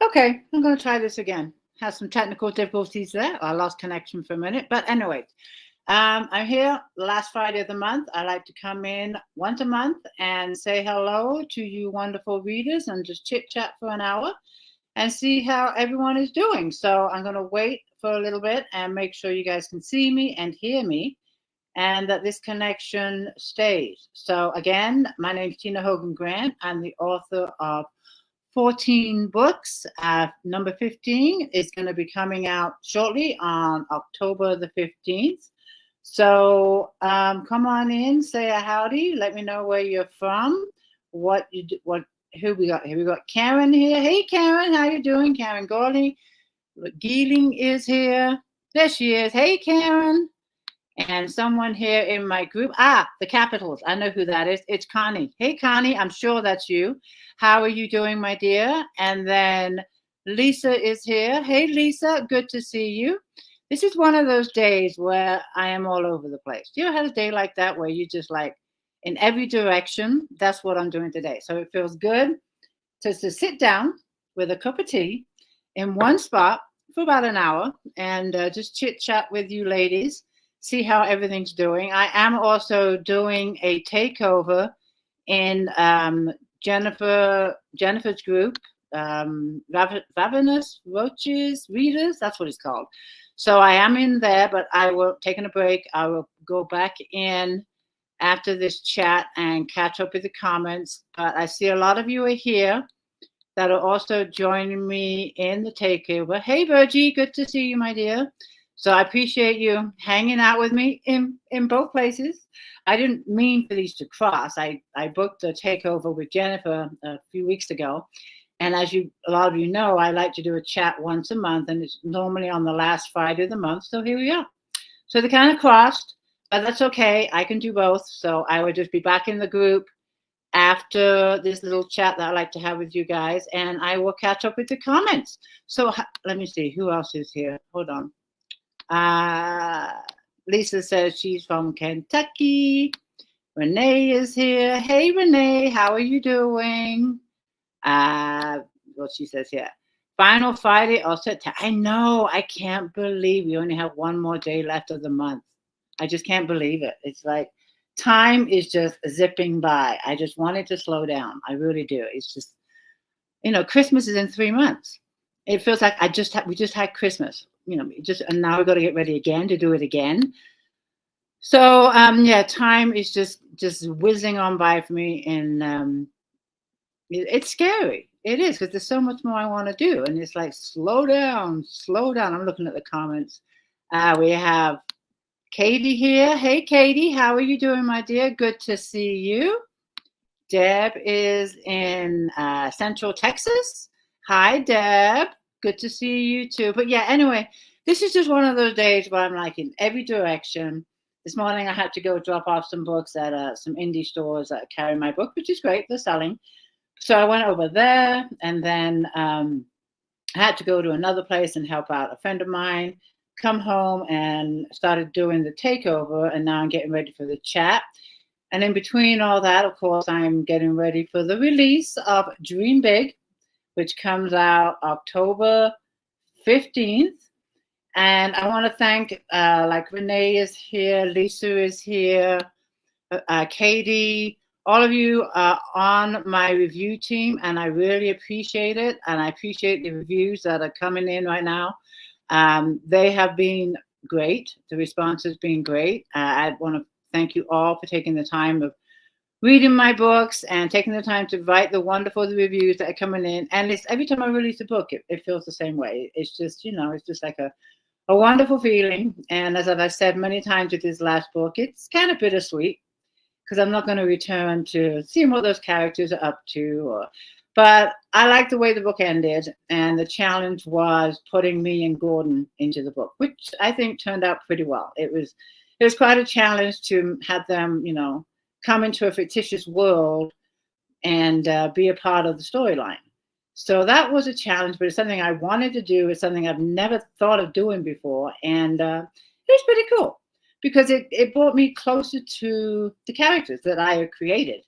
Okay, I'm going to try this again. Have some technical difficulties there. I lost connection for a minute. But anyway, I'm here last Friday of the month. I like to come in once a month and say hello to you wonderful readers and just chit chat for an hour and see how everyone is doing. So I'm going to wait for a little bit and make sure you guys can see me and hear me and that this connection stays. So again, my name is Tina Hogan Grant. I'm the author of 14 books. Number 15 is going to be coming out shortly on October the 15th. So come on in, say a howdy, let me know where you're from, who we got here. We got Karen here. Hey Karen, how you doing? Karen Gorley. Geeling is here. There she is. Hey Karen. And someone here in my group, the Capitals. I know who that is. It's Connie. Hey, Connie, I'm sure that's you. How are you doing, my dear? And then Lisa is here. Hey, Lisa, good to see you. This is one of those days where I am all over the place. Do you ever have a day like that where you just like in every direction? That's what I'm doing today. So it feels good to sit down with a cup of tea in one spot for about an hour and just chit chat with you ladies, see how everything's doing. I am also doing a takeover in Jennifer's group, Ravenous Roaches Readers. That's what it's called. So I am in there, but I will taking a break. I will go back in after this chat and catch up with the comments. But I see a lot of you are here that are also joining me in the takeover. Hey, Virgie, good to see you, my dear. So I appreciate you hanging out with me in both places. I didn't mean for these to cross. I booked a takeover with Jennifer a few weeks ago. And as a lot of you know, I like to do a chat once a month, and it's normally on the last Friday of the month. So here we are. So they kind of crossed, but that's okay. I can do both. So I would just be back in the group after this little chat that I like to have with you guys, and I will catch up with the comments. So let me see who else is here. Hold on. Lisa says she's from Kentucky. Renee is here. Hey, Renee, how are you doing? What she says here. Final Friday all set. I know. I can't believe we only have one more day left of the month. I just can't believe it. It's like time is just zipping by. I just wanted to slow down. I really do. It's just, Christmas is in 3 months. It feels like we just had Christmas, and now we've got to get ready again to do it again. So yeah, time is just whizzing on by for me, and it's scary. It is, because there's so much more I want to do, and it's like slow down. I'm looking at the comments. We have Katie here. Hey, Katie, how are you doing, my dear? Good to see you. Deb is in Central Texas. Hi, Deb. Good to see you too. But yeah, anyway, this is just one of those days where I'm like in every direction. This morning I had to go drop off some books at some indie stores that carry my book, which is great. They're selling. So I went over there, and then I had to go to another place and help out a friend of mine, come home and started doing the takeover, and now I'm getting ready for the chat. And in between all that, of course, I'm getting ready for the release of Dream Big, which comes out October 15th. And I want to thank, like Renee is here, Lisa is here, Katie, all of you are on my review team, and I really appreciate it. And I appreciate the reviews that are coming in right now. They have been great. The response has been great. I want to thank you all for taking the time of reading my books and taking the time to write the wonderful reviews that are coming in. And it's every time I release a book, it feels the same way. It's just, it's just like a wonderful feeling. And as I've said many times with this last book, it's kind of bittersweet, because I'm not going to return to seeing what those characters are up to. But I like the way the book ended, and the challenge was putting me and Gordon into the book, which I think turned out pretty well. It was quite a challenge to have them, come into a fictitious world and be a part of the storyline. So that was a challenge, but it's something I wanted to do. It's something I've never thought of doing before, and it was pretty cool, because it brought me closer to the characters that I had created.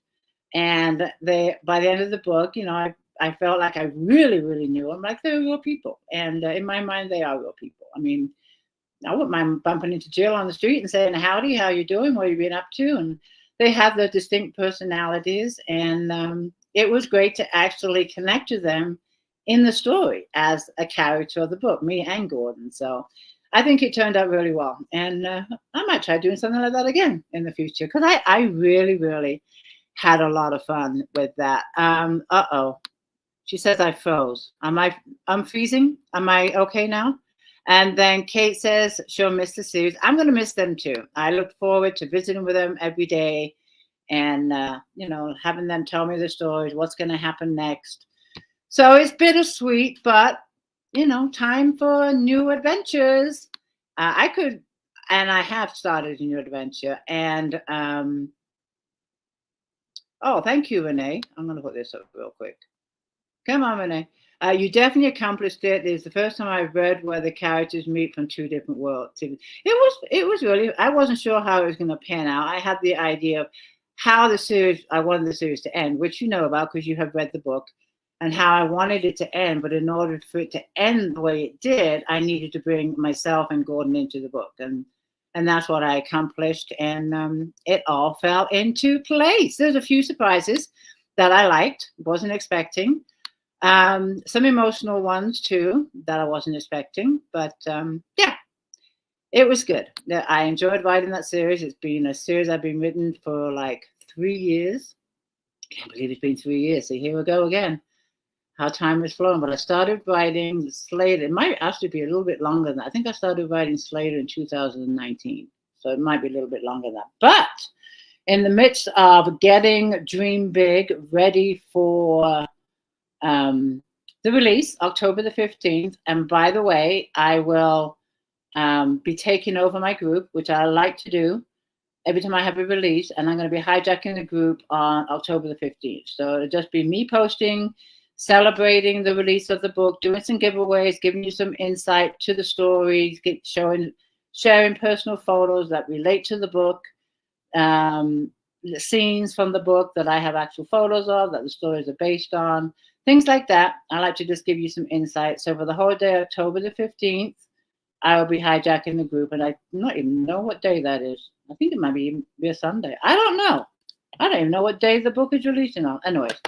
And by the end of the book, I I felt like I really, really knew them, like they're real people. And in my mind, they are real people. I mean, I wouldn't mind bumping into Jill on the street and saying, howdy, how you doing? What have you been up to? And they have their distinct personalities. And it was great to actually connect to them in the story as a character of the book, me and Gordon. So I think it turned out really well. And I might try doing something like that again in the future, because I really, really had a lot of fun with that. Uh-oh. She says I froze. I'm freezing? Am I okay now? And then Kate says she'll miss the series. I'm going to miss them too. I look forward to visiting with them every day and, having them tell me the stories, what's going to happen next. So it's bittersweet, but, time for new adventures. I have started a new adventure. And, thank you, Renee. I'm going to put this up real quick. Come on, Renee. You definitely accomplished it. It's the first time I've read where the characters meet from two different worlds. It was really, I wasn't sure how it was going to pan out. I had the idea of how I wanted the series to end, which you know about because you have read the book, and how I wanted it to end. But in order for it to end the way it did, I needed to bring myself and Gordon into the book. And that's what I accomplished. And it all fell into place. There's a few surprises that I liked, wasn't expecting. Some emotional ones too that I wasn't expecting, but yeah, it was good. I enjoyed writing that series. It's been a series I've been written for like 3 years. Can't believe it's been 3 years. So here we go again. How time has flown. But I started writing Slater. It might actually be a little bit longer than that. I think I started writing Slater in 2019. So it might be a little bit longer than that. But in the midst of getting Dream Big ready for the release, October the 15th. And by the way, I will be taking over my group, which I like to do every time I have a release. And I'm going to be hijacking the group on October the 15th. So it'll just be me posting, celebrating the release of the book, doing some giveaways, giving you some insight to the stories, sharing personal photos that relate to the book, the scenes from the book that I have actual photos of, that the stories are based on. Things like that. I like to just give you some insight. So for the whole day, October the 15th, I will be hijacking the group. And I don't even know what day that is. I think it might be a Sunday. I don't know. I don't even know what day the book is releasing on. Anyways,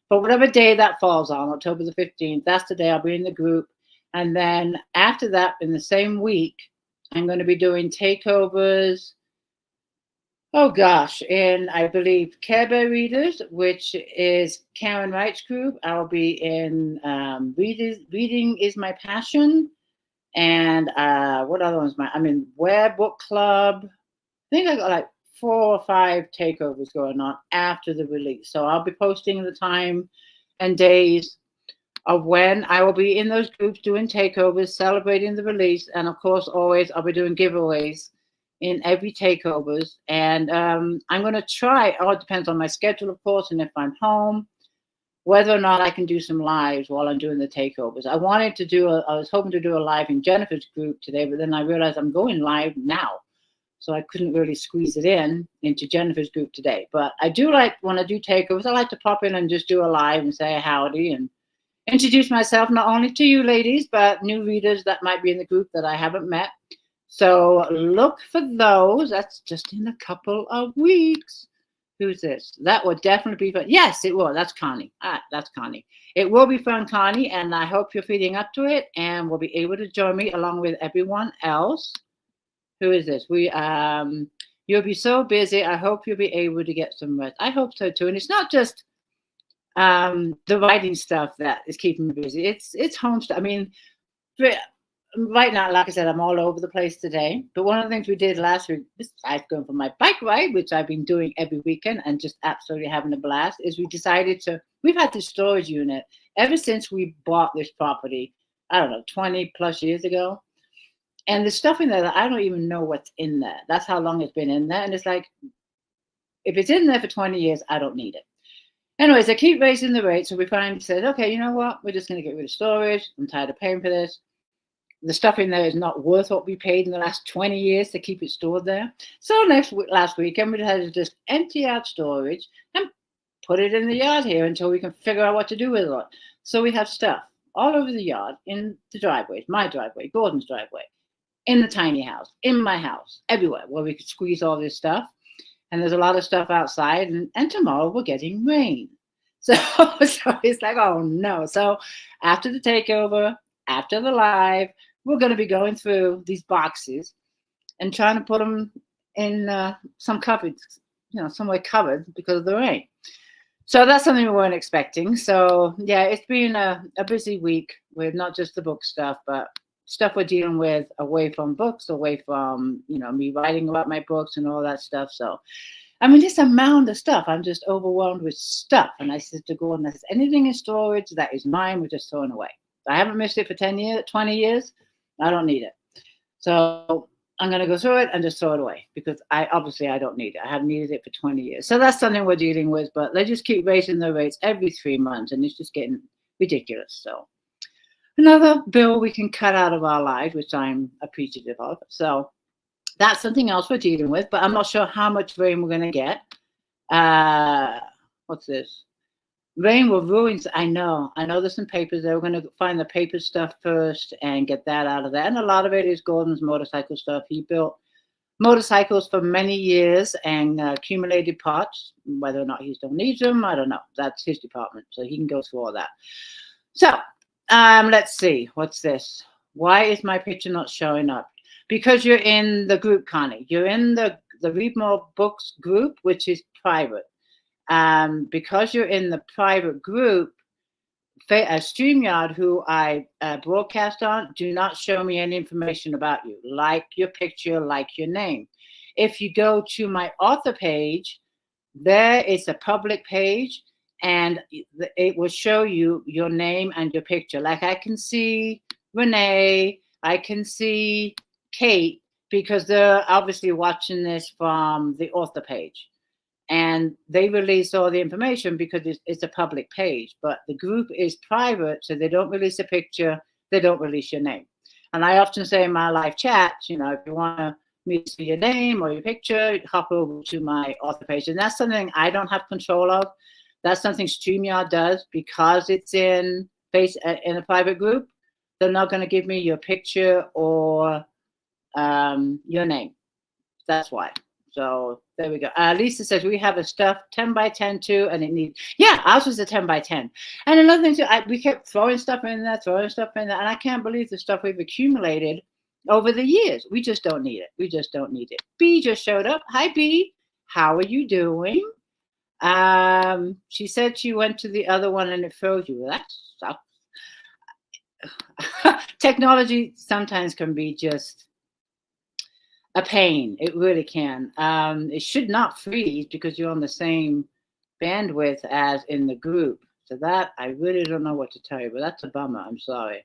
but whatever day that falls on, October the 15th, that's the day I'll be in the group. And then after that, in the same week, I'm going to be doing takeovers. Oh gosh, and I believe Care Bear Readers, which is Karen Wright's group. I'll be in Reading is My Passion. And what other ones? I'm in Where Book Club. I think I got like 4 or 5 takeovers going on after the release. So I'll be posting the time and days of when I will be in those groups doing takeovers, celebrating the release. And of course, always I'll be doing giveaways in every takeovers. And I'm going to try, it depends on my schedule, of course, and if I'm home, whether or not I can do some lives while I'm doing the takeovers. I was hoping to do a live in Jennifer's group today, but then I realized I'm going live now. So I couldn't really squeeze it into Jennifer's group today. But I do like, when I do takeovers, I like to pop in and just do a live and say howdy and introduce myself, not only to you ladies, but new readers that might be in the group that I haven't met. So look for those. That's just in a couple of weeks. Who's this? That would definitely be fun. Yes, it will. That's Connie. That's Connie. It will be fun, Connie, and I hope you're feeding up to it and will be able to join me along with everyone else. Who is this? You'll be so busy. I hope you'll be able to get some rest. I hope so too. And it's not just the writing stuff that is keeping me busy. It's home stuff. I mean, right now, like I said, I'm all over the place today. But one of the things we did last week, besides going for my bike ride, which I've been doing every weekend and just absolutely having a blast, is we've had this storage unit ever since we bought this property, I don't know, 20 plus years ago. And there's stuff in there that I don't even know what's in there. That's how long it's been in there. And it's like, if it's in there for 20 years, I don't need it. Anyways, I keep raising the rate. So we finally said, okay, you know what? We're just going to get rid of storage. I'm tired of paying for this. The stuff in there is not worth what we paid in the last 20 years to keep it stored there. So last weekend, we decided to just empty out storage and put it in the yard here until we can figure out what to do with it. So we have stuff all over the yard, in the driveways, my driveway, Gordon's driveway, in the tiny house, in my house, everywhere where we could squeeze all this stuff. And there's a lot of stuff outside. And tomorrow we're getting rain. So it's like, oh no. So after the takeover, after the live, we're going to be going through these boxes and trying to put them in some cupboards, somewhere covered because of the rain. So that's something we weren't expecting. So yeah, it's been a busy week with not just the book stuff, but stuff we're dealing with away from books, away from, me writing about my books and all that stuff. So, I mean, this amount of stuff, I'm just overwhelmed with stuff. And I said to Gordon, I said, anything in storage that is mine, we're just throwing away. I haven't missed it for 10 years, 20 years. I don't need it. So I'm going to go through it and just throw it away because I don't need it. I haven't needed it for 20 years. So that's something we're dealing with, but they just keep raising the rates every 3 months and it's just getting ridiculous. So another bill we can cut out of our lives, which I'm appreciative of. So that's something else we're dealing with, but I'm not sure how much rain we're going to get. What's this? Rain will ruin. I know there's some papers there. We're going to find the paper stuff first and get that out of there. And a lot of it is Gordon's motorcycle stuff. He built motorcycles for many years and accumulated parts. Whether or not he still needs them, I don't know. That's his department, so he can go through all that. So let's see. What's this? Why is my picture not showing up? Because you're in the group, Connie. You're in the Read More Books group, which is private. Because you're in the private group, StreamYard, who I broadcast on, do not show me any information about you, like your picture, like your name. If you go to my author page, there is a public page, and it will show you your name and your picture. Like I can see Renee, I can see Kate, because they're obviously watching this from the author page. And they release all the information because it's a public page, but the group is private, so they don't release a picture, they don't release your name. And I often say in my live chats, if you want me to see your name or your picture, hop over to my author page. And that's something I don't have control of. That's something StreamYard does because it's in a private group. They're not going to give me your picture or your name. That's why. So there we go. Lisa says we have a stuffed 10 by 10 too, and it needs, ours was a 10 by 10. And another thing too, we kept throwing stuff in there, and I can't believe the stuff we've accumulated over the years. We just don't need it. B just showed up. Hi, B. How are you doing? She said she went to the other one and it froze you. That sucks. Technology sometimes can be just a pain. It really can. It should not freeze because you're on the same bandwidth as in the group. So that I really don't know what to tell you, but that's a bummer. I'm sorry.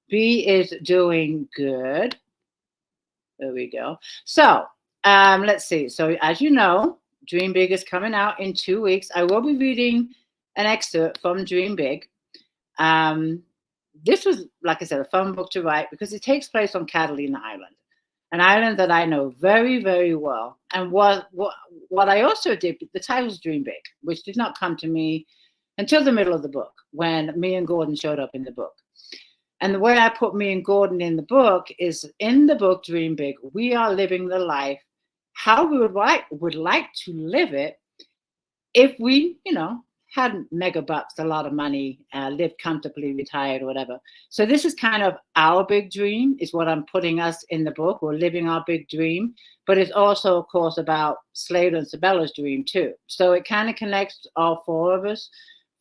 B is doing good. There we go. So let's see. So as you know, Dream Big is coming out in 2 weeks. I will be reading an excerpt from Dream Big. This was, like I said, a fun book to write because it takes place on Catalina Island, an island that I know very, very well. And what I also did, the title's Dream Big, which did not come to me until the middle of the book when me and Gordon showed up in the book. And the way I put me and Gordon in the book is in the book Dream Big, we are living the life how we would like to live it if we, had mega bucks, a lot of money, lived comfortably, retired, or whatever. So this is kind of our big dream, is what I'm putting us in the book. We're living our big dream, but it's also, of course, about Slade and Sabella's dream too. So it kind of connects all four of us,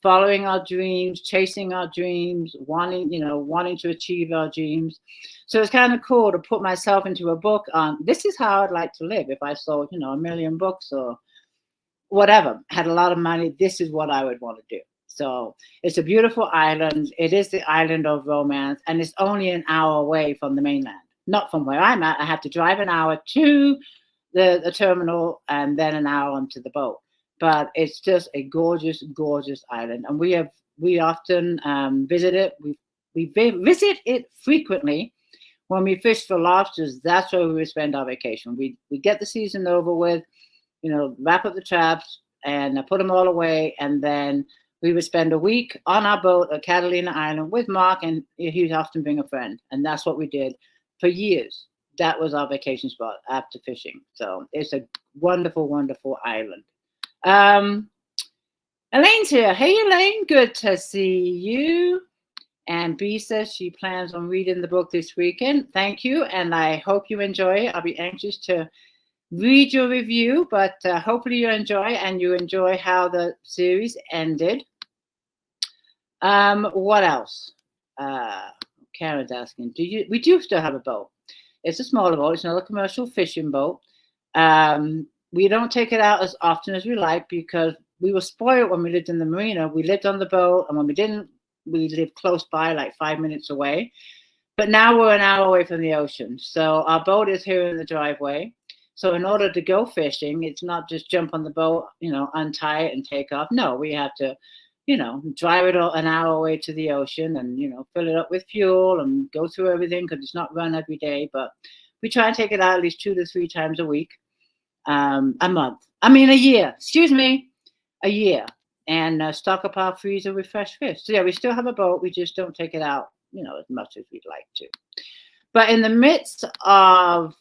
following our dreams, chasing our dreams, wanting to achieve our dreams. So it's kind of cool to put myself into a book on, this is how I'd like to live if I sold, 1 million books or whatever, had a lot of money, this is what I would want to do. So it's a beautiful island. It is the island of romance, and it's only an hour away from the mainland. Not from where I'm at. I have to drive an hour to the terminal and then an hour onto the boat. But it's just a gorgeous, gorgeous island. And we often visit it. We visit it frequently. When we fish for lobsters, that's where we spend our vacation. We get the season over with, wrap up the traps, and put them all away. And then we would spend a week on our boat at Catalina Island with Mark, and he'd often bring a friend. And that's what we did for years. That was our vacation spot after fishing. So it's a wonderful, wonderful island. Elaine's here. Hey, Elaine, good to see you. And B says she plans on reading the book this weekend. Thank you, and I hope you enjoy it. I'll be anxious to read your review, but hopefully you enjoy, and you enjoy how the series ended. What else? Karen's asking, we do still have a boat. It's a smaller boat. It's not a commercial fishing boat. We don't take it out as often as we like because we were spoiled when we lived in the marina. We lived on the boat, and when we didn't, we lived close by, like 5 minutes away. But now we're an hour away from the ocean. So our boat is here in the driveway. So in order to go fishing, it's not just jump on the boat, untie it and take off. No, we have to, drive it an hour away to the ocean and, fill it up with fuel and go through everything because it's not run every day. But we try and take it out at least 2 to 3 times a week, a year, a year. And stock up our freezer with fresh fish. So yeah, we still have a boat. We just don't take it out, as much as we'd like to. But in the midst of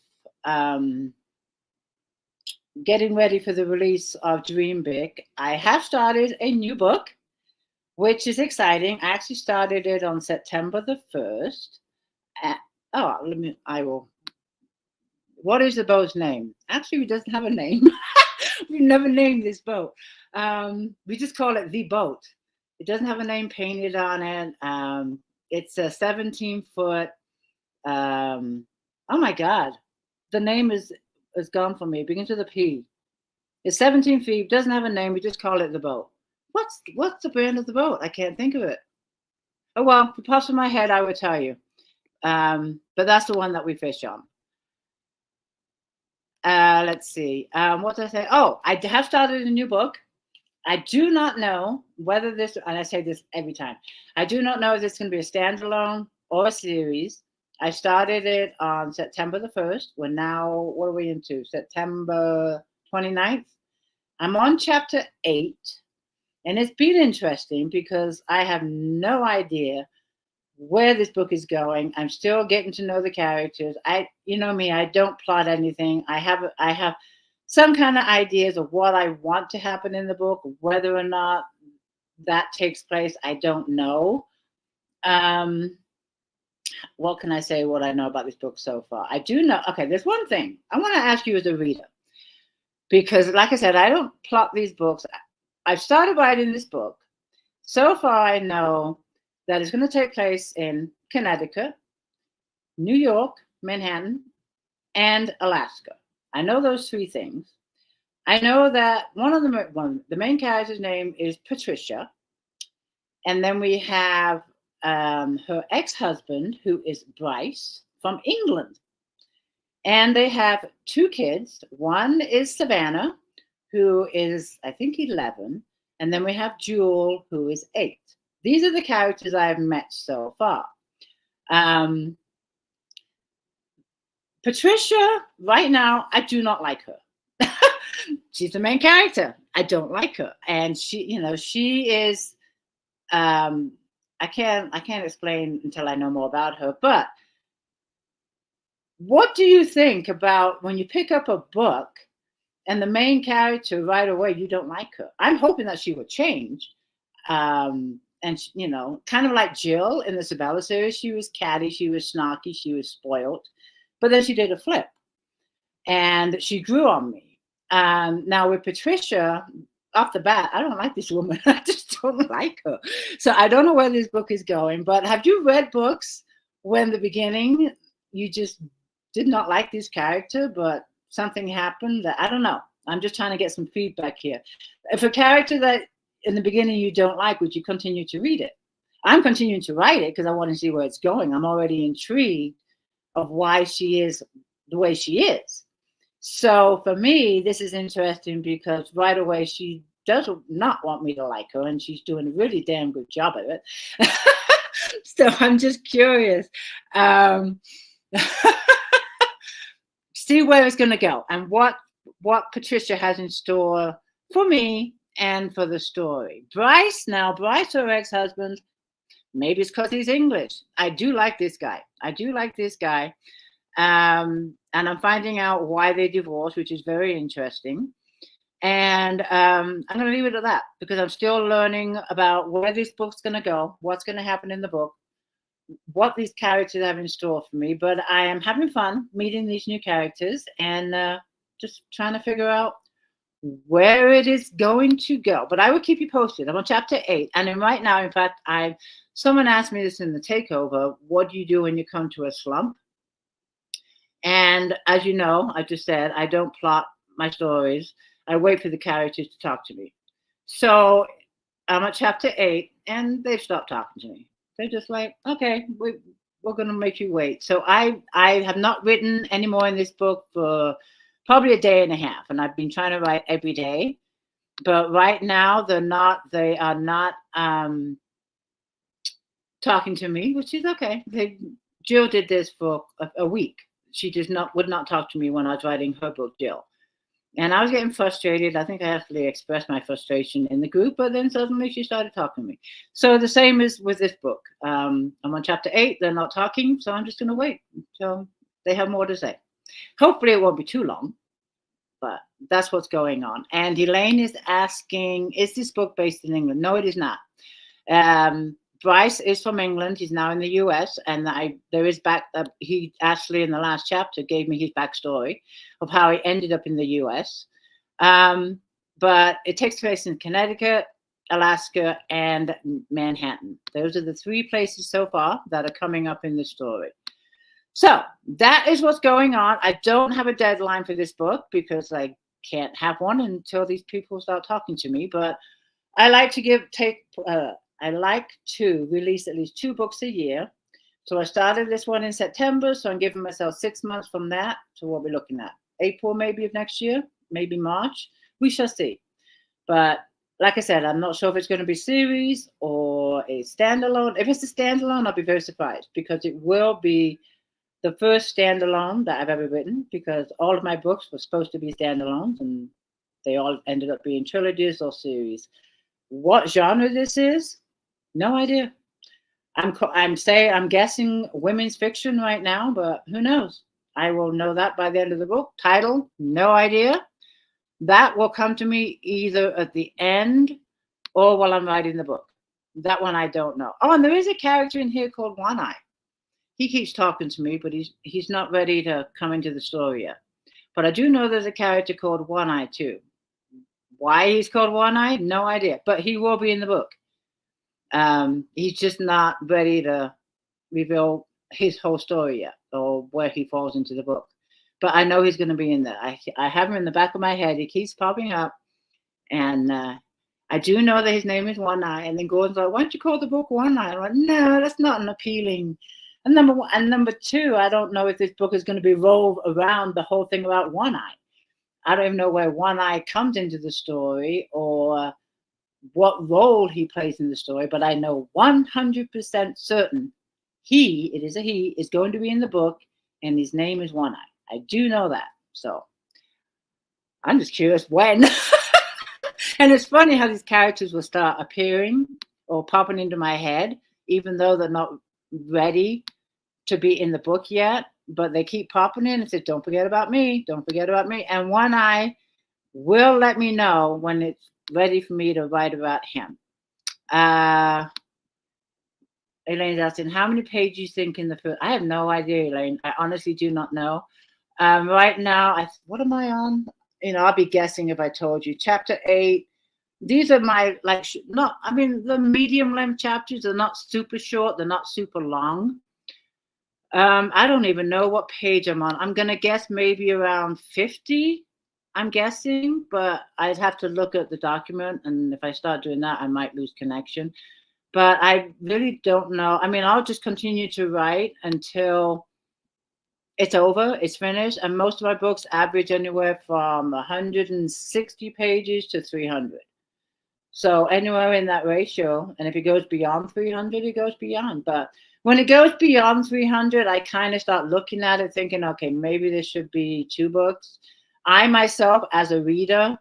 getting ready for the release of Dream Big, I have started a new book, which is exciting. I actually started it on September the 1st. What is the boat's name? Actually, it doesn't have a name. We've never named this boat. We just call it The Boat. It doesn't have a name painted on it. It's a 17-foot. Oh my God, the name is gone from me. It begins with a P. It's 17 feet. Doesn't have a name. We just call it The Boat. What's the brand of the boat? I can't think of it. Oh well, if it pops in my head, I would tell you. But that's the one that we fish on. Let's see. What did I say? Oh, I have started a new book. I do not know whether this, and I say this every time, I do not know if this is going to be a standalone or a series. I started it on September the 1st. We're now, what are we into? September 29th. I'm on chapter 8. And it's been interesting because I have no idea where this book is going. I'm still getting to know the characters. You know me, I don't plot anything. I have some kind of ideas of what I want to happen in the book. Whether or not that takes place, I don't know. What can I say what I know about this book so far? I do know, okay, there's one thing I want to ask you as a reader. Because like I said, I don't plot these books. I've started writing this book. So far, I know that it's going to take place in Connecticut, New York, Manhattan, and Alaska. I know those 3 things. I know that the main character's name is Patricia. And then we have her ex-husband, who is Bryce, from England. And they have 2 kids. One is Savannah, who is, I think, 11. And then we have Jewel, who is 8. These are the characters I've met so far. Patricia, right now, I do not like her. She's the main character. I don't like her. And she is, I can't explain until I know more about her. But what do you think about when you pick up a book and the main character right away, you don't like her? I'm hoping that she would change. And, kind of like Jill in the Sabella series, she was catty, she was snarky, she was spoiled. But then she did a flip. And she grew on me. Now with Patricia, off the bat, I don't like this woman. I just don't like her. So I don't know where this book is going. But have you read books when in the beginning you just did not like this character, but something happened that, I don't know. I'm just trying to get some feedback here. If a character that in the beginning you don't like, would you continue to read it? I'm continuing to write it because I want to see where it's going. I'm already intrigued of why she is the way she is. So for me, this is interesting because right away she does not want me to like her, and she's doing a really damn good job of it. So I'm just curious. See where it's going to go and what Patricia has in store for me and for the story. Bryce, her ex-husband, maybe it's because he's English. I do like this guy. And I'm finding out why they divorced, which is very interesting. And I'm going to leave it at that because I'm still learning about where this book's going to go, what's going to happen in the book, what these characters have in store for me. But I am having fun meeting these new characters and just trying to figure out where it is going to go. But I will keep you posted. I'm on chapter 8. And then right now, in fact, someone asked me this in the takeover, what do you do when you come to a slump? And as you know, I just said, I don't plot my stories. I wait for the characters to talk to me. So I'm at chapter 8 and they've stopped talking to me. They're just like, okay, we're going to make you wait. So I have not written any more in this book for probably a day and a half. And I've been trying to write every day. But right now they are not talking to me, which is okay. Jill did this for a week. She would not talk to me when I was writing her book, Jill. And I was getting frustrated. I think I actually expressed my frustration in the group, but then suddenly she started talking to me. So the same is with this book. I'm on chapter 8. They're not talking, so I'm just going to wait until they have more to say. Hopefully it won't be too long, but that's what's going on. And Elaine is asking, is this book based in England? No, it is not. Bryce is from England. He's now in the US, and he actually in the last chapter gave me his backstory of how he ended up in the US. But it takes place in Connecticut, Alaska, and Manhattan. Those are the 3 places so far that are coming up in the story. So that is what's going on. I don't have a deadline for this book because I can't have one until these people start talking to me. But I like to release at least 2 books a year. So I started this one in September. So I'm giving myself 6 months from that to what we're looking at. April maybe of next year, maybe March. We shall see. But like I said, I'm not sure if it's going to be series or a standalone. If it's a standalone, I'll be very surprised because it will be the first standalone that I've ever written, because all of my books were supposed to be standalones and they all ended up being trilogies or series. What genre this is, no idea. I'm guessing women's fiction right now, but who knows? I will know that by the end of the book. Title, no idea. That will come to me either at the end or while I'm writing the book. That one I don't know. Oh, and there is a character in here called One Eye. He keeps talking to me, but he's not ready to come into the story yet. But I do know there's a character called One Eye too. Why he's called One Eye, no idea. But he will be in the book. He's just not ready to reveal his whole story yet or where he falls into the book. But I know he's going to be in there. I have him in the back of my head. He keeps popping up. And I do know that his name is One Eye. And then Gordon's like, why don't you call the book One Eye? I'm like, no, that's not an appealing. And number 2, I don't know if this book is going to be revolve around the whole thing about One Eye. I don't even know where One Eye comes into the story or what role he plays in the story, but I know 100% certain it is a he, is going to be in the book, and his name is One Eye. I do know that. So I'm just curious when. And it's funny how these characters will start appearing or popping into my head, even though they're not ready to be in the book yet, but they keep popping in and say, don't forget about me, don't forget about me. And One Eye will let me know when it's ready for me to write about him. Elaine's asking, how many pages you think in the first? I have no idea, Elaine. I honestly do not know. Right now, what am I on? I'll be guessing if I told you. Chapter 8. These are my, the medium length chapters. They're not super short. They're not super long. I don't even know what page I'm on. I'm going to guess maybe around 50, I'm guessing, but I'd have to look at the document. And if I start doing that, I might lose connection. But I really don't know. I mean, I'll just continue to write until it's over, it's finished. And most of my books average anywhere from 160 pages to 300. So anywhere in that ratio. And if it goes beyond 300, it goes beyond. But when it goes beyond 300, I kind of start looking at it thinking, okay, maybe this should be 2 books. I myself, as a reader,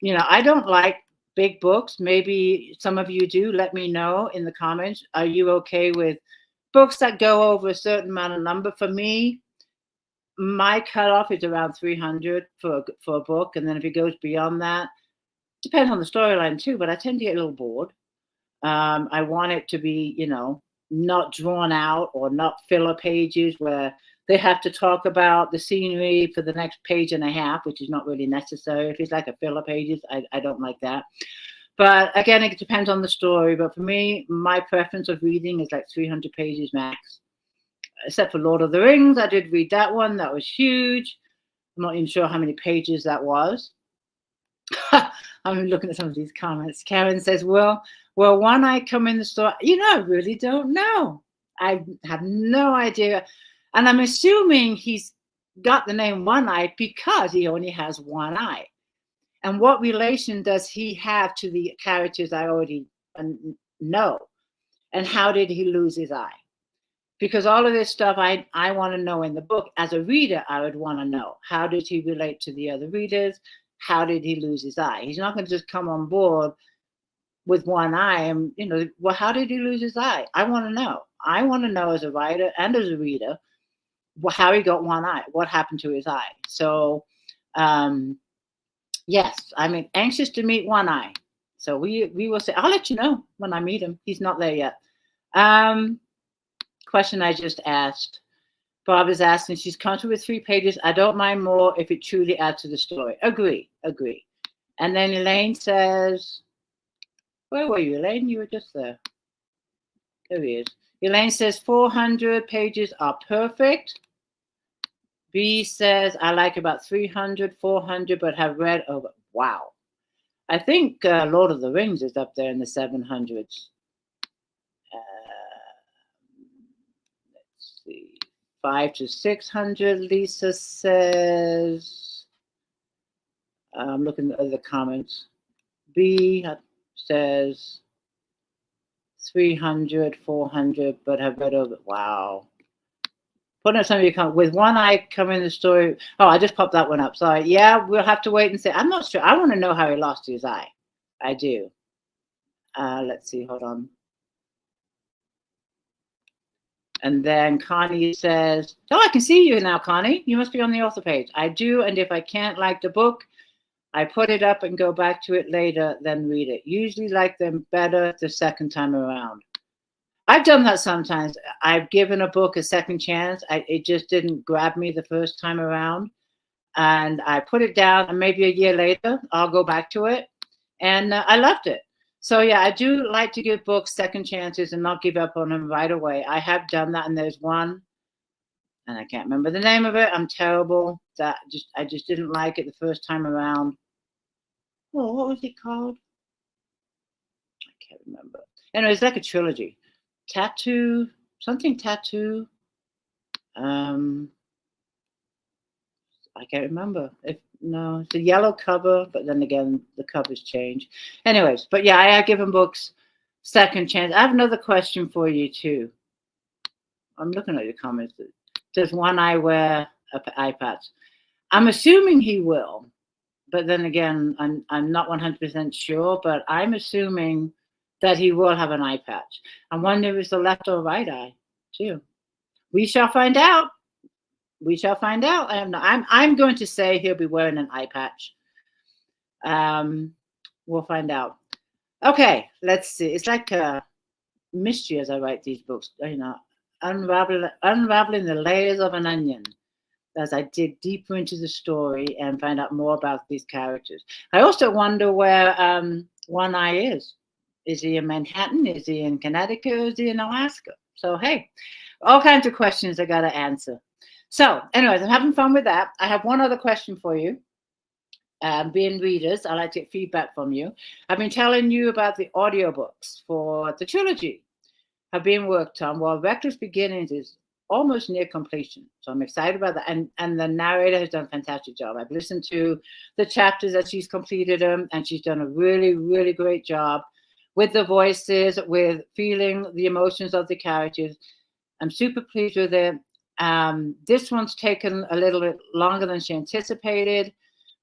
I don't like big books. Maybe some of you do. Let me know in the comments. Are you okay with books that go over a certain amount of number? For me, my cutoff is around 300 for a book, and then if it goes beyond that, depends on the storyline too. But I tend to get a little bored. I want it to be, not drawn out or not filler pages where they have to talk about the scenery for the next page and a half, which is not really necessary. If it's like a filler pages, I don't like that. But again, it depends on the story. But for me, my preference of reading is like 300 pages max. Except for Lord of the Rings, I did read that one. That was huge. I'm not even sure how many pages that was. I'm looking at some of these comments. Karen says, well, One Eye come in the store. I really don't know. I have no idea. And I'm assuming he's got the name One Eye because he only has one eye. And what relation does he have to the characters I already know? And how did he lose his eye? Because all of this stuff I want to know in the book. As a reader, I would want to know. How did he relate to the other readers? How did he lose his eye? He's not going to just come on board with one eye and, well, how did he lose his eye? I want to know. I want to know as a writer and as a reader how he got one eye, what happened to his eye. So, yes, I'm anxious to meet One Eye. So we will say, I'll let you know when I meet him. He's not there yet. Question I just asked. Bob is asking, she's comfortable with 3 pages. I don't mind more if it truly adds to the story. Agree. And then Elaine says, where were you, Elaine? You were just there. There he is. Elaine says 400 pages are perfect. B says, I like about 300, 400, but have read over. Wow. I think Lord of the Rings is up there in the 700s. Let's see. 500 to 600, Lisa says. I'm looking at the comments. B says 300, 400, but have read over. Wow. Putting up some of your comments. With One Eye coming in the story. Oh, I just popped that one up. Sorry. Yeah, we'll have to wait and see. I'm not sure. I want to know how he lost his eye. I do. Let's see. Hold on. And then Connie says, oh, I can see you now, Connie. You must be on the author page. I do. And if I can't like the book, I put it up and go back to it later, then read it. Usually like them better the second time around. I've done that sometimes. I've given a book a second chance. It just didn't grab me the first time around. And I put it down, and maybe a year later, I'll go back to it. And I loved it. So, yeah, I do like to give books second chances and not give up on them right away. I have done that, and there's one, and I can't remember the name of it. I'm terrible. I just didn't like it the first time around. Oh, what was it called? I can't remember. Anyway, it's like a trilogy. Tattoo. I can't remember. No, it's a yellow cover, but then again, the covers change. Anyways, but yeah, I have given books second chance. I have another question for you too. I'm looking at your comments. Does One Eye wear an eye patch? I'm assuming he will, but then again, I'm not 100% sure, but I'm assuming that he will have an eye patch. I wonder if it's the left or right eye too. We shall find out. We shall find out. I'm going to say he'll be wearing an eye patch. We'll find out. Okay, let's see. It's like a mystery as I write these books. Unraveling the layers of an onion as I dig deeper into the story and find out more about these characters. I also wonder where One Eye is. Is he in Manhattan? Is he in Connecticut? Or is he in Alaska? So, hey, all kinds of questions I got to answer. So, anyways, I'm having fun with that. I have one other question for you. Being readers, I like to get feedback from you. I've been telling you about the audiobooks for the trilogy have been worked on, while Reckless Beginnings is almost near completion. So I'm excited about that. And the narrator has done a fantastic job. I've listened to the chapters as she's completed them, and she's done a really, really great job with the voices, with feeling the emotions of the characters. I'm super pleased with it. This one's taken a little bit longer than she anticipated,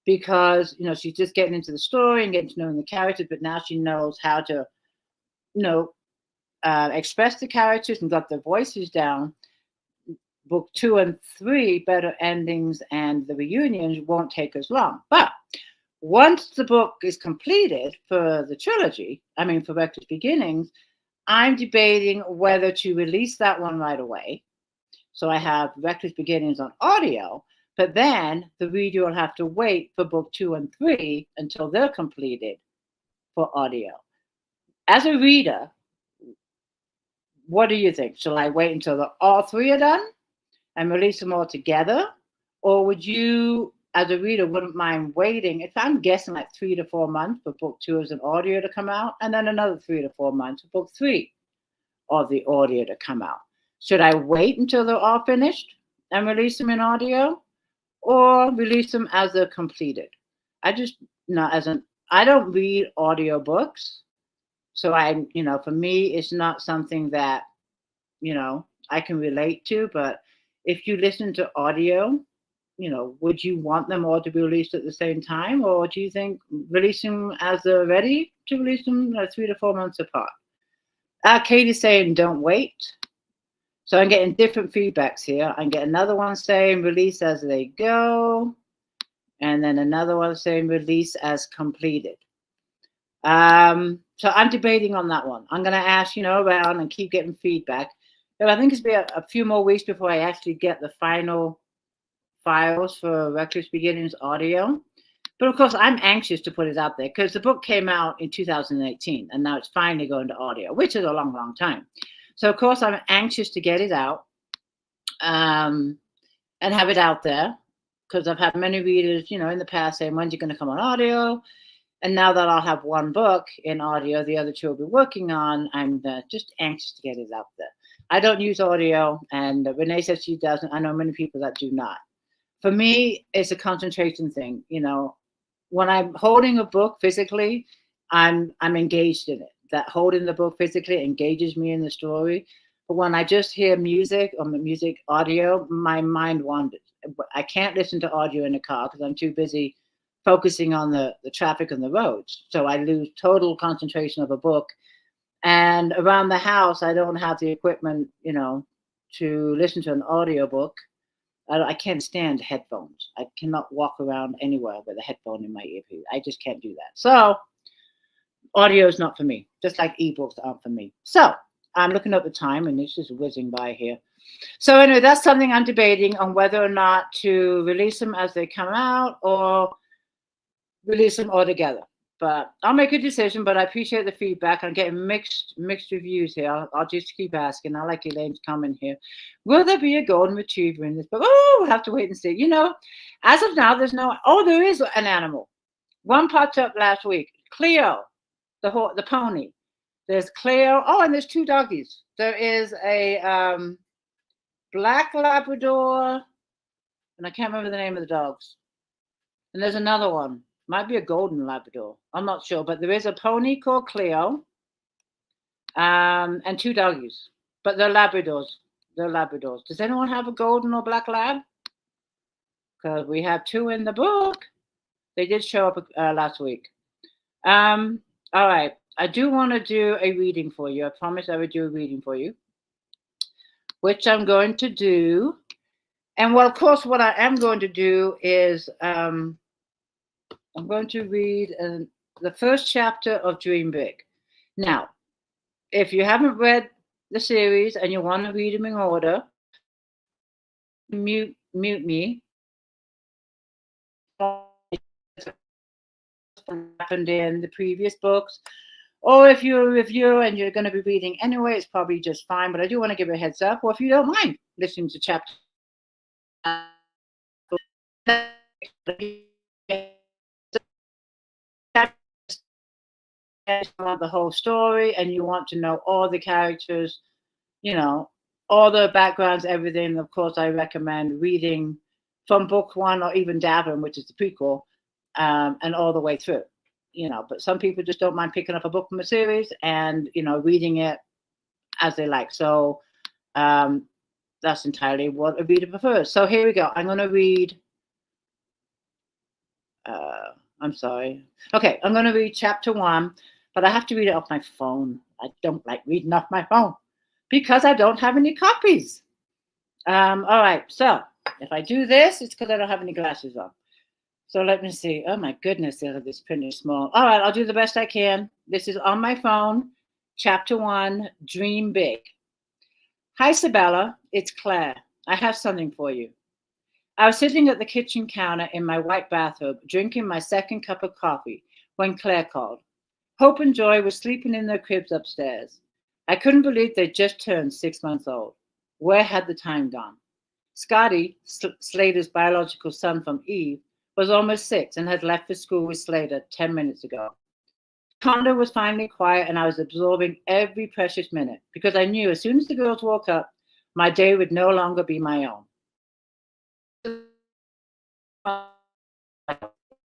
because, she's just getting into the story and getting to know the characters, but now she knows how to, express the characters and got their voices down. Book 2 and 3, Better Endings and the Reunions, won't take as long. But once the book is completed for the trilogy, for Reckless Beginnings, I'm debating whether to release that one right away. So I have Reckless Beginnings on audio, but then the reader will have to wait for book 2 and 3 until they're completed for audio. As a reader, what do you think? Shall I wait until all 3 are done and release them all together? Or would you, as a reader, wouldn't mind waiting, if I'm guessing like 3 to 4 months for book 2 as an audio to come out, and then another 3 to 4 months for book 3 of the audio to come out? Should I wait until they're all finished and release them in audio, or release them as they're completed? I don't read audiobooks. So for me, it's not something that, I can relate to. But if you listen to audio, would you want them all to be released at the same time? Or do you think releasing as they're ready to release them 3 to 4 months apart? Katie's saying don't wait. So I'm getting different feedbacks here. I'm getting another one saying release as they go. And then another one saying release as completed. So I'm debating on that one. I'm going to ask, around and keep getting feedback. But I think it's been a few more weeks before I actually get the final files for Reckless Beginnings audio. But of course, I'm anxious to put it out there because the book came out in 2018 and now it's finally going to audio, which is a long, long time. So of course, I'm anxious to get it out and have it out there, because I've had many readers, in the past saying, when's it going to come on audio? And now that I'll have one book in audio, the other 2 will be working on, I'm just anxious to get it out there. I don't use audio, and Renee says she doesn't. I know many people that do not. For me, it's a concentration thing. When I'm holding a book physically, I'm engaged in it. That holding the book physically engages me in the story. But when I just hear music or music audio, my mind wanders. I can't listen to audio in the car because I'm too busy focusing on the traffic and the roads. So I lose total concentration of a book. And around the house, I don't have the equipment, to listen to an audio book. I can't stand headphones. I cannot walk around anywhere with a headphone in my earpiece. I just can't do that. So audio is not for me, just like ebooks aren't for me. So I'm looking at the time and it's just whizzing by here. So anyway, that's something I'm debating on, whether or not to release them as they come out or release them all together. But I'll make a decision, but I appreciate the feedback. I'm getting mixed reviews here. I'll just keep asking. I like Elaine's comment here. Will there be a golden retriever in this book? Oh, we'll have to wait and see. As of now, there's no, there is an animal. One popped up last week. Cleo, the pony. There's Cleo. Oh, and there's 2 doggies. There is a black Labrador, and I can't remember the name of the dogs. And there's another one. Might be a golden Labrador. I'm not sure, but there is a pony called Cleo, and 2 doggies. But they're Labradors. Does anyone have a golden or black lab? Because we have 2 in the book. They did show up last week. All right. I do want to do a reading for you. I promised I would do a reading for you, which I'm going to do. And well, of course, what I am going to do is I'm going to read the first chapter of Dream Big. Now, if you haven't read the series and you want to read them in order, mute me. Happened in the previous books, or if you're a reviewer and you're going to be reading anyway, it's probably just fine. But I do want to give a heads up, or if you don't mind listening to chapter. Want the whole story and you want to know all the characters, all the backgrounds, everything, of course, I recommend reading from book 1 or even Davin, which is the prequel, and all the way through. But some people just don't mind picking up a book from a series and, reading it as they like. So that's entirely what a reader prefers. So here we go. I'm going to read I'm sorry. Okay, I'm going to read chapter 1, but I have to read it off my phone. I don't like reading off my phone because I don't have any copies. All right, so if I do this, it's because I don't have any glasses on. So let me see. Oh my goodness, this print is small. All right, I'll do the best I can. This is on my phone, chapter 1, Dream Big. Hi, Sabella. It's Claire. I have something for you. I was sitting at the kitchen counter in my white bathrobe, drinking my second cup of coffee, when Claire called. Hope and Joy were sleeping in their cribs upstairs. I couldn't believe they'd just turned 6 months old. Where had the time gone? Scotty, Slater's biological son from Eve, was almost 6 and had left for school with Slater 10 minutes ago. The condo was finally quiet, and I was absorbing every precious minute because I knew as soon as the girls woke up, my day would no longer be my own.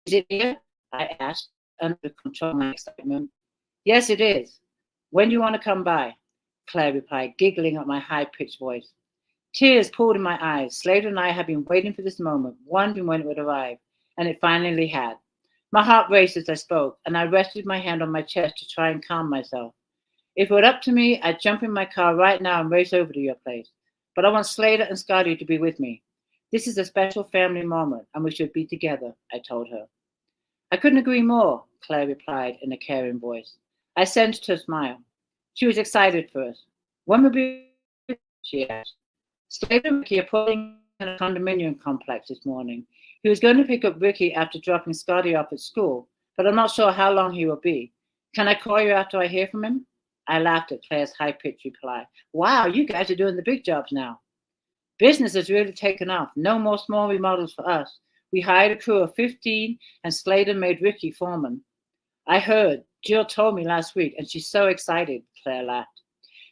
Is it here? I asked, under control my excitement. Yes, it is. When do you want to come by? Claire replied, giggling at my high-pitched voice. Tears poured in my eyes. Slater and I had been waiting for this moment, wondering when it would arrive, and it finally had. My heart raced as I spoke, and I rested my hand on my chest to try and calm myself. If it were up to me, I'd jump in my car right now and race over to your place. But I want Slater and Scotty to be with me. This is a special family moment, and we should be together, I told her. I couldn't agree more, Claire replied in a caring voice. I sensed her smile. She was excited first. When will be? She asked. Slater and Ricky are pulling in a condominium complex this morning. He was going to pick up Ricky after dropping Scotty off at school, but I'm not sure how long he will be. Can I call you after I hear from him? I laughed at Claire's high-pitched reply. Wow, you guys are doing the big jobs now. Business has really taken off. No more small remodels for us. We hired a crew of 15, and Slater made Ricky foreman. I heard. Jill told me last week, and she's so excited, Claire laughed.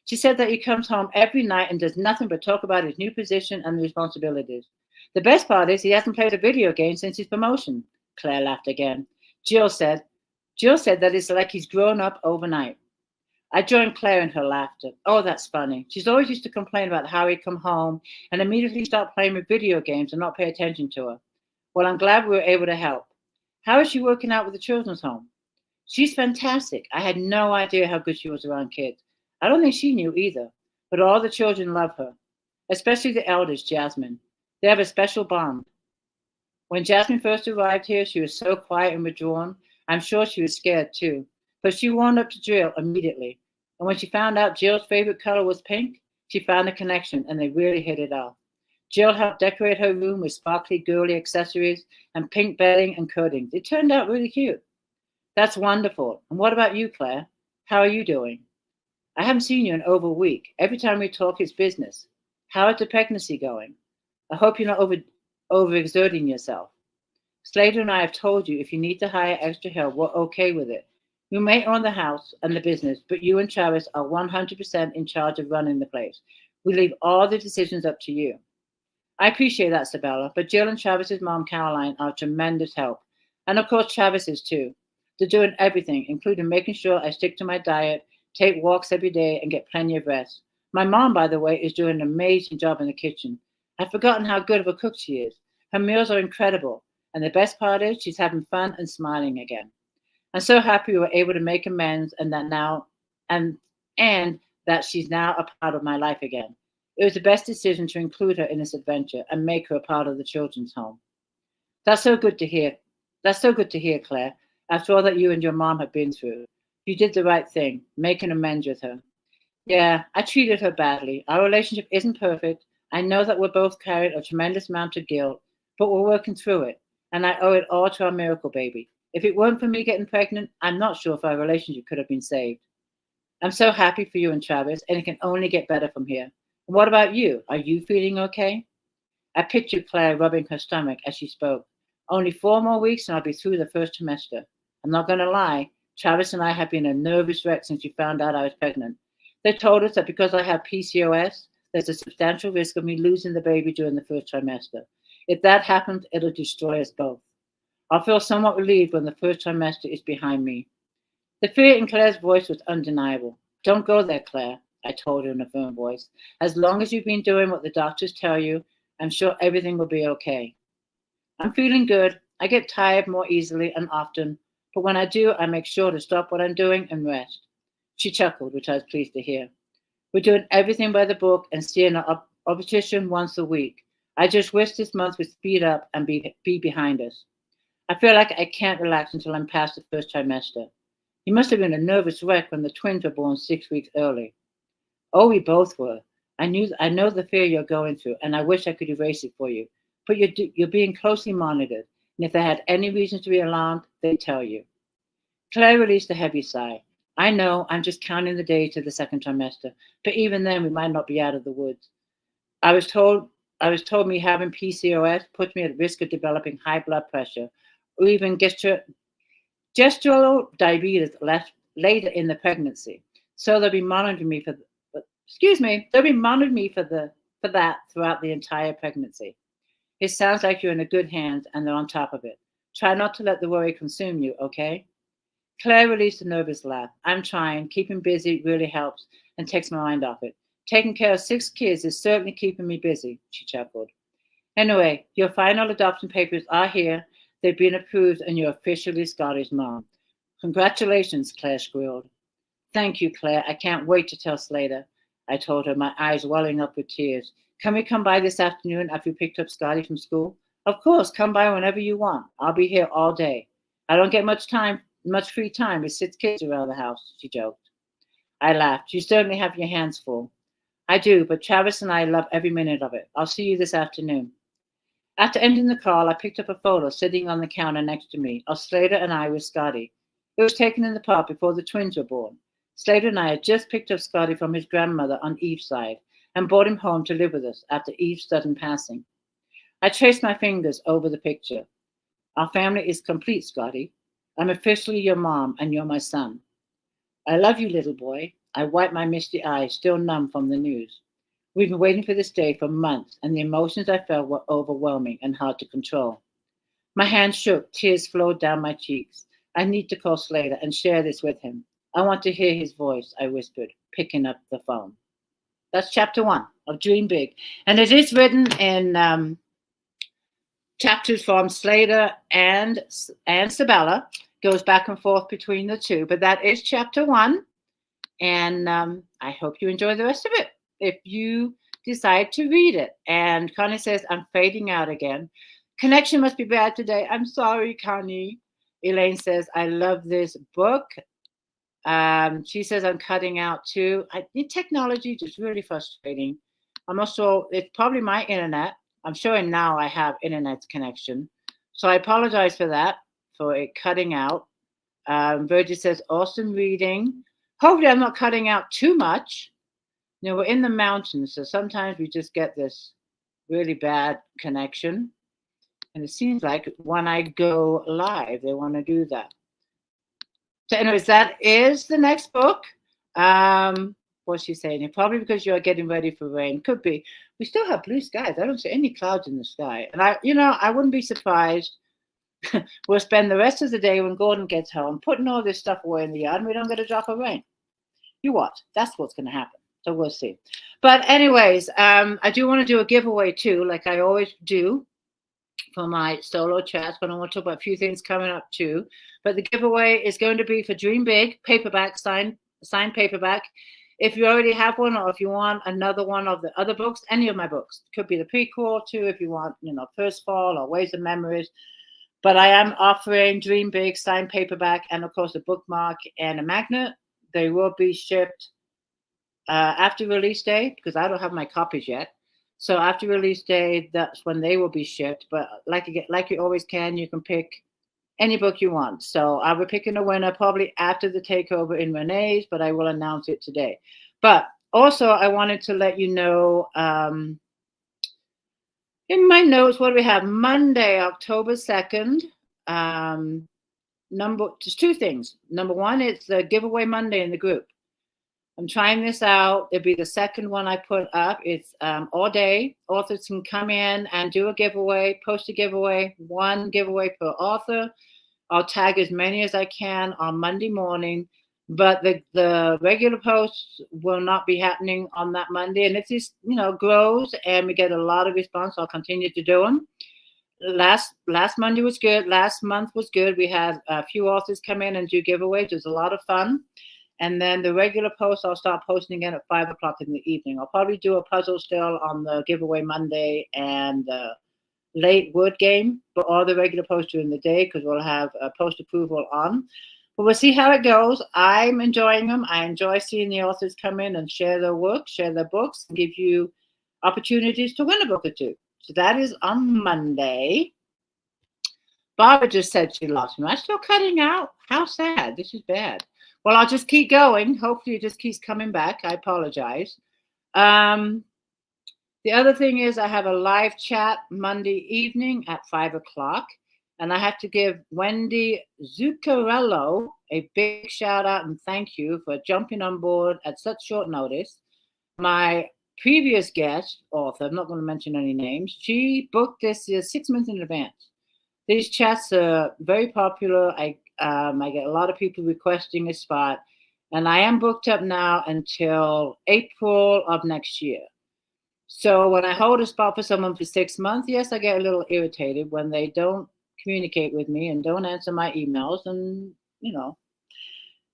She said that he comes home every night and does nothing but talk about his new position and the responsibilities. The best part is he hasn't played a video game since his promotion, Claire laughed again. Jill said that it's like he's grown up overnight. I joined Claire in her laughter. Oh, that's funny. She's always used to complain about how he'd come home and immediately start playing with video games and not pay attention to her. Well, I'm glad we were able to help. How is she working out with the children's home? She's fantastic. I had no idea how good she was around kids. I don't think she knew either, but all the children love her, especially the eldest, Jasmine. They have a special bond. When Jasmine first arrived here, she was so quiet and withdrawn. I'm sure she was scared too, but she warmed up to Jill immediately. And when she found out Jill's favorite color was pink, she found a connection and they really hit it off. Jill helped decorate her room with sparkly girly accessories and pink bedding and curtains. It turned out really cute. That's wonderful. And what about you, Claire? How are you doing? I haven't seen you in over a week. Every time we talk, it's business. How is the pregnancy going? I hope you're not overexerting yourself. Slater and I have told you if you need to hire extra help, we're okay with it. You may own the house and the business, but you and Travis are 100% in charge of running the place. We leave all the decisions up to you. I appreciate that, Sabella, but Jill and Travis's mom, Caroline, are a tremendous help. And of course, Travis is too. They're doing everything, including making sure I stick to my diet, take walks every day, and get plenty of rest. My mom, by the way, is doing an amazing job in the kitchen. I've forgotten how good of a cook she is. Her meals are incredible, and the best part is she's having fun and smiling again. I'm so happy we were able to make amends and that she's now a part of my life again. It was the best decision to include her in this adventure and make her a part of the children's home. That's so good to hear. That's so good to hear, Claire, after all that you and your mom have been through. You did the right thing, making amends with her. Yeah, I treated her badly. Our relationship isn't perfect. I know that we're both carrying a tremendous amount of guilt, but we're working through it, and I owe it all to our miracle baby. If it weren't for me getting pregnant, I'm not sure if our relationship could have been saved. I'm so happy for you and Travis, and it can only get better from here. And what about you? Are you feeling okay? I pictured Claire rubbing her stomach as she spoke. Only 4 more weeks and I'll be through the first trimester. I'm not going to lie. Travis and I have been a nervous wreck since we found out I was pregnant. They told us that because I have PCOS, there's a substantial risk of me losing the baby during the first trimester. If that happens, it'll destroy us both. I'll feel somewhat relieved when the first trimester is behind me. The fear in Claire's voice was undeniable. Don't go there, Claire, I told her in a firm voice. As long as you've been doing what the doctors tell you, I'm sure everything will be okay. I'm feeling good. I get tired more easily and often, but when I do, I make sure to stop what I'm doing and rest. She chuckled, which I was pleased to hear. We're doing everything by the book and seeing an obstetrician once a week. I just wish this month would speed up and be behind us. I feel like I can't relax until I'm past the first trimester. You must have been a nervous wreck when the twins were born 6 weeks early. Oh, we both were. I know the fear you're going through, and I wish I could erase it for you. But you're being closely monitored, and if they had any reason to be alarmed, they'd tell you. Claire released a heavy sigh. I know, I'm just counting the days to the second trimester, but even then we might not be out of the woods. I was told me having PCOS puts me at risk of developing high blood pressure, or even gestural diabetes later in the pregnancy. So they'll be monitoring me they'll be monitoring me for that throughout the entire pregnancy. It sounds like you're in a good hands and they're on top of it. Try not to let the worry consume you, okay? Claire released a nervous laugh. I'm trying. Keeping busy really helps and takes my mind off it. Taking care of 6 kids is certainly keeping me busy, she chuckled. Anyway, your final adoption papers are here. They've been approved and you're officially Scotty's mom. Congratulations, Claire squealed. Thank you, Claire. I can't wait to tell Slater, I told her, my eyes welling up with tears. Can we come by this afternoon after you picked up Scotty from school? Of course, come by whenever you want. I'll be here all day. I don't get much free time with 6 kids around the house, she joked. I laughed. You certainly have your hands full. I do, but Travis and I love every minute of it. I'll see you this afternoon. After ending the call, I picked up a photo sitting on the counter next to me of Slater and I with Scotty. It was taken in the park before the twins were born. Slater and I had just picked up Scotty from his grandmother on Eve's side and brought him home to live with us after Eve's sudden passing. I traced my fingers over the picture. Our family is complete, Scotty. I'm officially your mom and you're my son. I love you, little boy. I wiped my misty eyes, still numb from the news. We've been waiting for this day for months, and the emotions I felt were overwhelming and hard to control. My hands shook, tears flowed down my cheeks. I need to call Slater and share this with him. I want to hear his voice, I whispered, picking up the phone. That's chapter 1 of Dream Big. And it is written in chapters from Slater and Sabella. Goes back and forth between the two. But that is chapter 1. And I hope you enjoy the rest of it if you decide to read it. And Connie says, I'm fading out again. Connection must be bad today. I'm sorry, Connie. Elaine says, I love this book. She says, I'm cutting out too. Technology is just really frustrating. It's probably my internet. I'm showing now I have internet connection. So I apologize for that, for it cutting out. Virgil says, awesome reading. Hopefully I'm not cutting out too much. You know, we're in the mountains, so sometimes we just get this really bad connection. And it seems like when I go live, they want to do that. So anyways, that is the next book. What's she saying? Probably because you're getting ready for rain. Could be. We still have blue skies. I don't see any clouds in the sky. And I wouldn't be surprised. We'll spend the rest of the day when Gordon gets home putting all this stuff away in the yard and we don't get a drop of rain. You watch. That's what's going to happen. So we'll see. But anyways, I do want to do a giveaway too, like I always do for my solo chats, but I want to talk about a few things coming up too. But the giveaway is going to be for Dream Big, paperback, signed paperback. If you already have one or if you want another one of the other books, any of my books. It could be the prequel too if you want, First Fall or Ways and Memories. But I am offering Dream Big, signed paperback, and of course a bookmark and a magnet. They will be shipped after release day because I don't have my copies yet. So after release day, that's when they will be shipped. But like you always can, you can pick any book you want. So I will be picking a winner probably after the takeover in Renee's, but I will announce it today. But also I wanted to let you know in my notes, what do we have? Monday, October 2nd. Just 2 things. Number 1, it's the giveaway Monday in the group. I'm trying this out. It'll be the second one I put up. It's all day. Authors can come in and do a giveaway, post a giveaway, 1 giveaway per author. I'll tag as many as I can on Monday morning, but the regular posts will not be happening on that Monday. And if this, grows and we get a lot of response, I'll continue to do them. last Monday was good. Last month was good. We had a few authors come in and do giveaways. It was a lot of fun. And then the regular posts, I'll start posting again at 5 o'clock in the evening. I'll probably do a puzzle still on the giveaway Monday and the late word game, but all the regular posts during the day because we'll have a post approval on. But we'll see how it goes. I'm enjoying them. I enjoy seeing the authors come in and share their work, share their books, and give you opportunities to win a book or two. So that is on Monday. Barbara just said she lost me. I'm still cutting out. How sad. This is bad. Well, I'll just keep going. Hopefully it just keeps coming back. I apologize. The other thing is I have a live chat Monday evening at 5 o'clock. And I have to give Wendy Zuccarello a big shout out and thank you for jumping on board at such short notice. My previous guest author, I'm not going to mention any names, she booked this 6 months in advance. These chats are very popular. I get a lot of people requesting a spot, and I am booked up now until April of next year. So when I hold a spot for someone for 6 months, yes, I get a little irritated when they don't communicate with me and don't answer my emails and,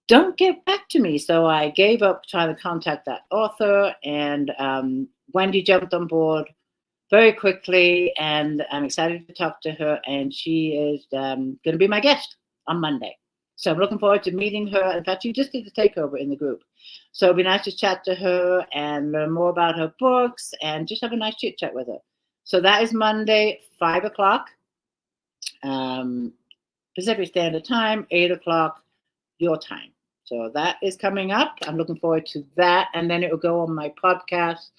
don't get back to me. So I gave up trying to contact that author, and Wendy jumped on board very quickly, and I'm excited to talk to her, and she is going to be my guest on Monday. So I'm looking forward to meeting her. In fact, she just did the takeover in the group. So it'll be nice to chat to her and learn more about her books and just have a nice chit chat with her. So that is Monday, 5 o'clock Pacific Standard Time, 8 o'clock your time. So that is coming up. I'm looking forward to that. And then it will go on my podcast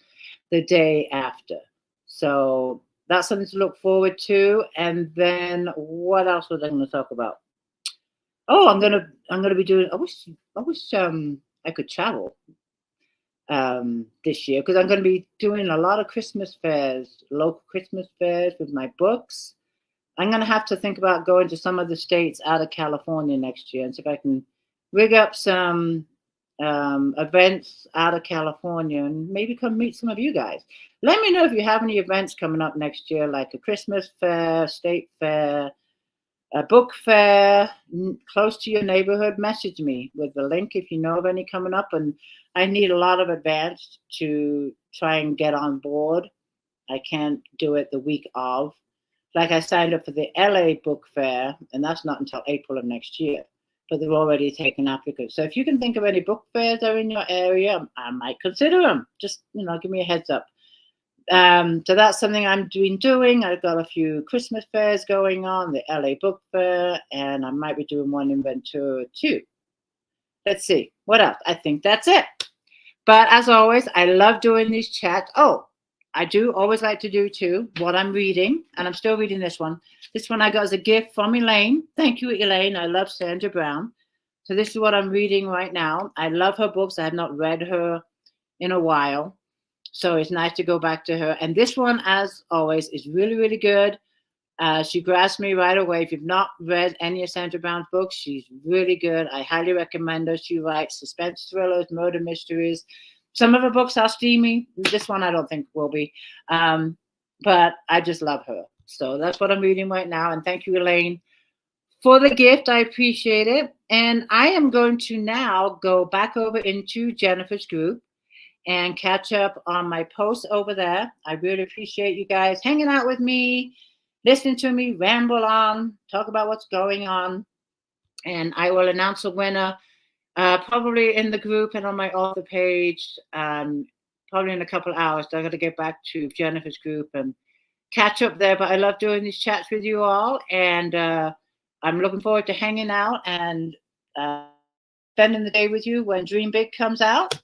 the day after. So that's something to look forward to. And then what else was I going to talk about? Oh, I'm gonna be doing. I wish I could travel this year because I'm going to be doing a lot of Christmas fairs, local Christmas fairs with my books. I'm going to have to think about going to some of the states out of California next year and see if I can rig up some events out of California and maybe come meet some of you guys. Let me know if you have any events coming up next year, like a Christmas fair, state fair, a book fair close to your neighborhood. Message me with the link if you know of any coming up. And I need a lot of advance to try and get on board. I can't do it the week of. Like I signed up for the LA book fair, and that's not until April of next year. But they're already taking applicants. So if you can think of any book fairs that are in your area, I might consider them. Just, give me a heads up. So that's something I'm doing. I've got a few Christmas fairs going on, the LA Book Fair, and I might be doing one in Ventura too. Let's see. What else? I think that's it. But as always, I love doing these chats. Oh, I do always like to do too what I'm reading, and I'm still reading this one. This one I got as a gift from Elaine. Thank you, Elaine. I love Sandra Brown. So this is what I'm reading right now. I love her books. I have not read her in a while. So it's nice to go back to her. And this one, as always, is really, really good. She grasped me right away. If you've not read any of Sandra Brown's books, she's really good. I highly recommend her. She writes suspense thrillers, murder mysteries. Some of her books are steamy. This one I don't think will be. But I just love her. So that's what I'm reading right now. And thank you, Elaine, for the gift. I appreciate it. And I am going to now go back over into Jennifer's group and catch up on my posts over there. I really appreciate you guys hanging out with me, listening to me ramble on, talk about what's going on. And I will announce a winner probably in the group and on my author page, probably in a couple of hours. So I got to get back to Jennifer's group and catch up there. But I love doing these chats with you all. And I'm looking forward to hanging out and spending the day with you when Dream Big comes out.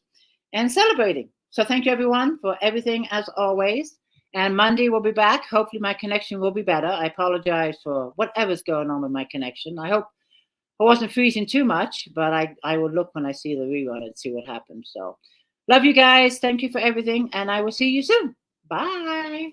And celebrating. So thank you, everyone, for everything, as always. And Monday we'll be back. Hopefully my connection will be better. I apologize for whatever's going on with my connection. I hope I wasn't freezing too much, but I will look when I see the rerun and see what happens. So love you guys. Thank you for everything. And I will see you soon. Bye.